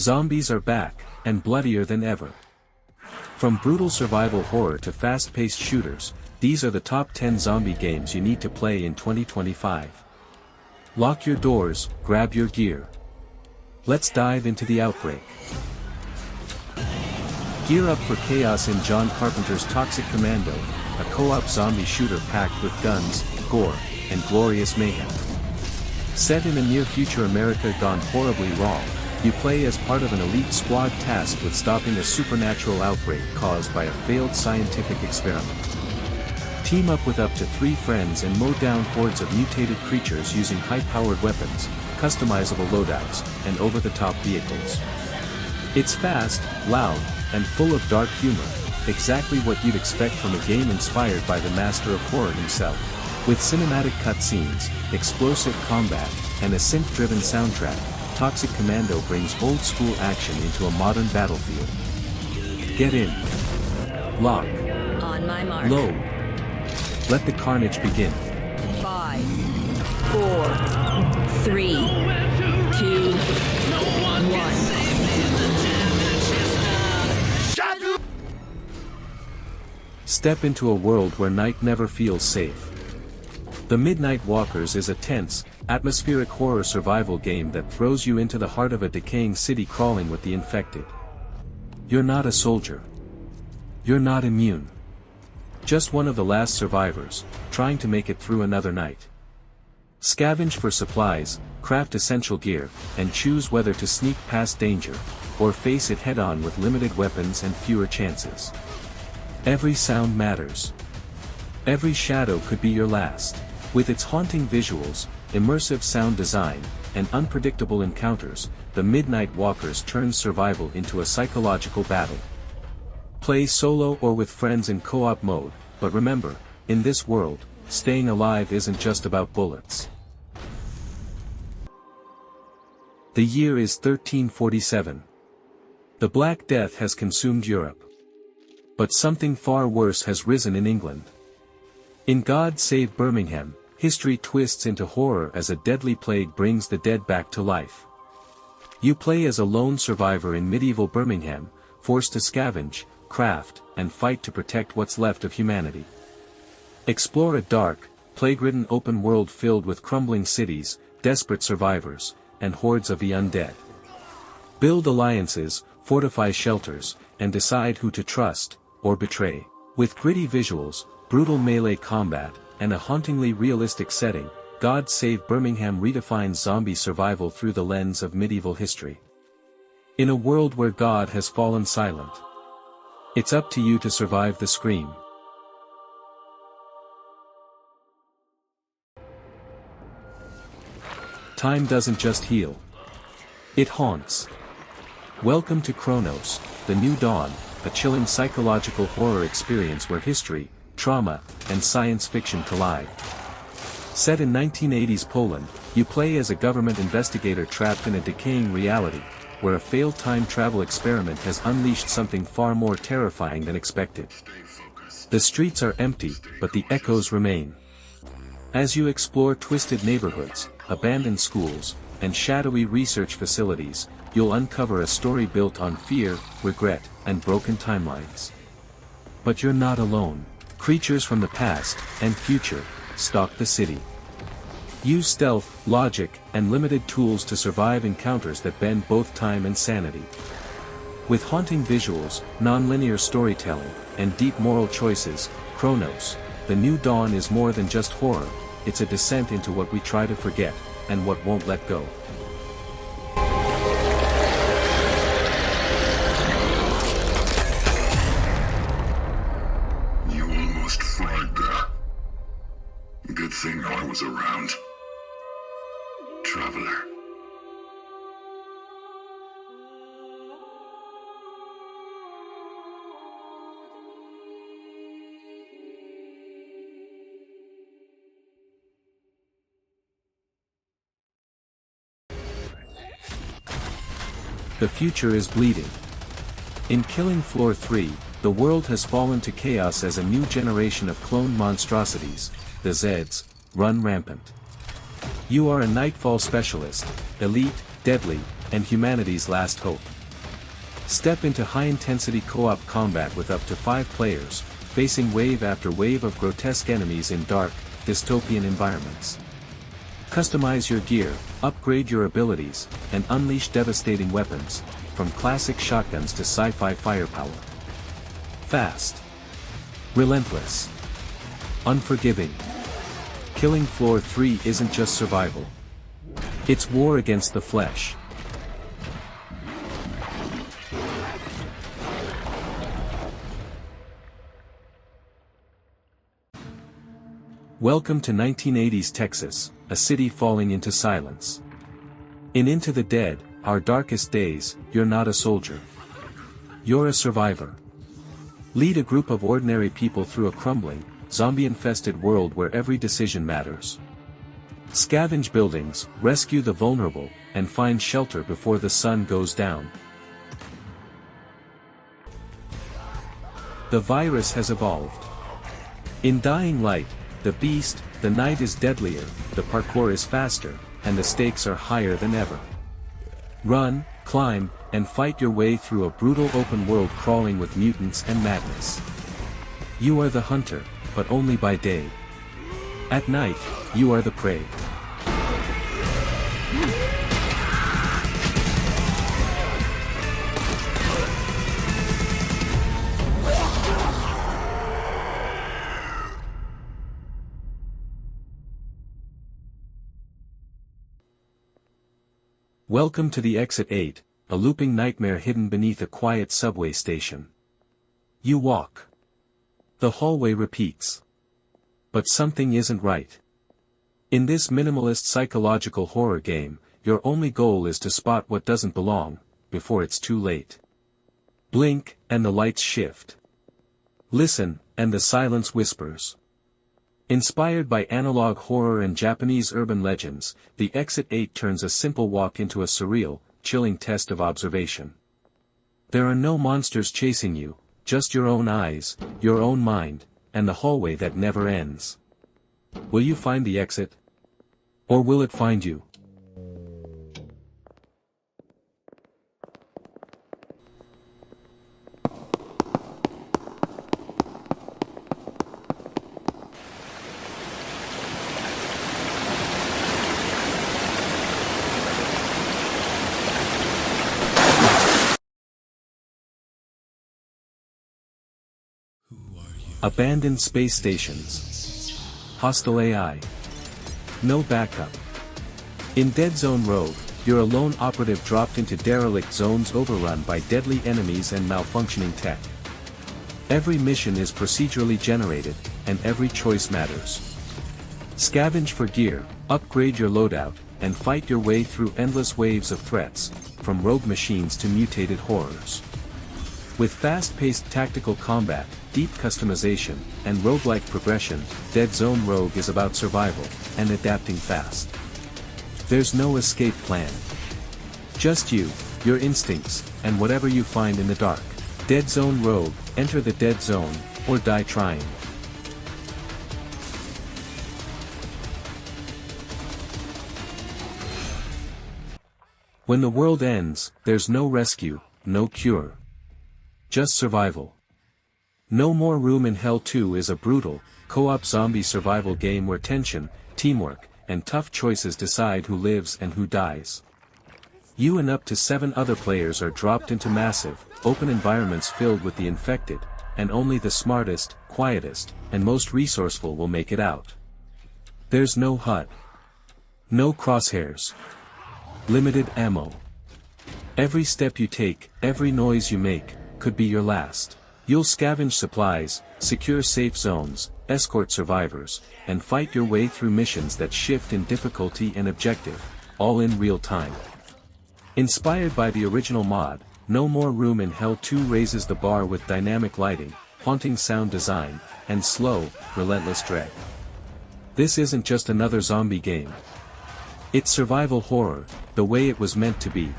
Zombies are back, and bloodier than ever. From brutal survival horror to fast-paced shooters, these are the top 10 zombie games you need to play in 2025. Lock your doors, grab your gear. Let's dive into the outbreak. Gear up for chaos in John Carpenter's toxic Commando, a co-op zombie shooter packed with guns, gore, and glorious mayhem. Set in a near-future America gone horribly wrong, you play as part of an elite squad tasked with stopping a supernatural outbreak caused by a failed scientific experiment. Team up with up to 3 friends and mow down hordes of mutated creatures using high-powered weapons, customizable loadouts, and over-the-top vehicles. It's fast, loud, and full of dark humor, exactly what you'd expect from a game inspired by the master of horror himself. With cinematic cutscenes, explosive combat, and a synth-driven soundtrack, Toxic Commando brings old-school action into a modern battlefield. Get in. Lock. On my mark. Load. Let the carnage begin. 5, 4, 3, 2, 1. Step into a world where night never feels safe. The Midnight Walkers is a tense, atmospheric horror survival game that throws you into the heart of a decaying city crawling with the infected. You're not a soldier. You're not immune. Just one of the last survivors, trying to make it through another night. Scavenge for supplies, craft essential gear, and choose whether to sneak past danger, or face it head-on with limited weapons and fewer chances. Every sound matters. Every shadow could be your last. With its haunting visuals, immersive sound design, and unpredictable encounters, the Midnight Walkers turns survival into a psychological battle. Play solo or with friends in co-op mode, but remember, in this world, staying alive isn't just about bullets. The year is 1347. The Black Death has consumed Europe. But something far worse has risen in England. In God Save Birmingham, history twists into horror as a deadly plague brings the dead back to life. You play as a lone survivor in medieval Birmingham, forced to scavenge, craft, and fight to protect what's left of humanity. Explore a dark, plague-ridden open world filled with crumbling cities, desperate survivors, and hordes of the undead. Build alliances, fortify shelters, and decide who to trust, or betray. With gritty visuals, brutal melee combat, and a hauntingly realistic setting, God Save Birmingham redefines zombie survival through the lens of medieval history. In a world where God has fallen silent, it's up to you to survive the scream. Time doesn't just heal. It haunts. Welcome to Kronos, The New Dawn, a chilling psychological horror experience where history, trauma, and science fiction collide. Set in 1980s Poland, you play as a government investigator trapped in a decaying reality, where a failed time travel experiment has unleashed something far more terrifying than expected. The streets are empty, but the echoes remain. As you explore twisted neighborhoods, abandoned schools, and shadowy research facilities, you'll uncover a story built on fear, regret, and broken timelines. But you're not alone. Creatures from the past, and future, stalk the city. Use stealth, logic, and limited tools to survive encounters that bend both time and sanity. With haunting visuals, non-linear storytelling, and deep moral choices, Kronos, The New Dawn is more than just horror, it's a descent into what we try to forget, and what won't let go. You almost fried there. Good thing I was around. Traveler. The future is bleeding. In Killing Floor 3, the world has fallen to chaos as a new generation of cloned monstrosities, the Zeds, run rampant. You are a Nightfall specialist, elite, deadly, and humanity's last hope. Step into high-intensity co-op combat with up to 5 players, facing wave after wave of grotesque enemies in dark, dystopian environments. Customize your gear, upgrade your abilities, and unleash devastating weapons, from classic shotguns to sci-fi firepower. Fast. Relentless. Unforgiving. Killing Floor 3 isn't just survival. It's war against the flesh. Welcome to 1980s Texas, a city falling into silence. In Into the Dead, Our Darkest Days, you're not a soldier. You're a survivor. Lead a group of ordinary people through a crumbling, zombie-infested world where every decision matters. Scavenge buildings, rescue the vulnerable, and find shelter before the sun goes down. The virus has evolved. In Dying Light, the beast, the night is deadlier, the parkour is faster, and the stakes are higher than ever. Run, climb, and fight your way through a brutal open world crawling with mutants and madness. You are the hunter, but only by day. At night, you are the prey. Welcome to the Exit 8, a looping nightmare hidden beneath a quiet subway station. You walk. The hallway repeats. But something isn't right. In this minimalist psychological horror game, your only goal is to spot what doesn't belong, before it's too late. Blink, and the lights shift. Listen, and the silence whispers. Inspired by analog horror and Japanese urban legends, the Exit 8 turns a simple walk into a surreal, chilling test of observation. There are no monsters chasing you, just your own eyes, your own mind, and the hallway that never ends. Will you find the exit? Or will it find you? Abandoned space stations. Hostile AI. No backup. In Dead Zone Rogue, you're a lone operative dropped into derelict zones overrun by deadly enemies and malfunctioning tech. Every mission is procedurally generated, and every choice matters. Scavenge for gear, upgrade your loadout, and fight your way through endless waves of threats, from rogue machines to mutated horrors. With fast-paced tactical combat, deep customization, and roguelike progression, Dead Zone Rogue is about survival, and adapting fast. There's no escape plan. Just you, your instincts, and whatever you find in the dark. Dead Zone Rogue, enter the Dead Zone, or die trying. When the world ends, there's no rescue, no cure. Just survival. No More Room in Hell 2 is a brutal, co-op zombie survival game where tension, teamwork, and tough choices decide who lives and who dies. You and up to 7 other players are dropped into massive, open environments filled with the infected, and only the smartest, quietest, and most resourceful will make it out. There's no HUD. No crosshairs. Limited ammo. Every step you take, every noise you make, could be your last. You'll scavenge supplies, secure safe zones, escort survivors, and fight your way through missions that shift in difficulty and objective, all in real time. Inspired by the original mod, No More Room in Hell 2 raises the bar with dynamic lighting, haunting sound design, and slow, relentless dread. This isn't just another zombie game. It's survival horror, the way it was meant to be.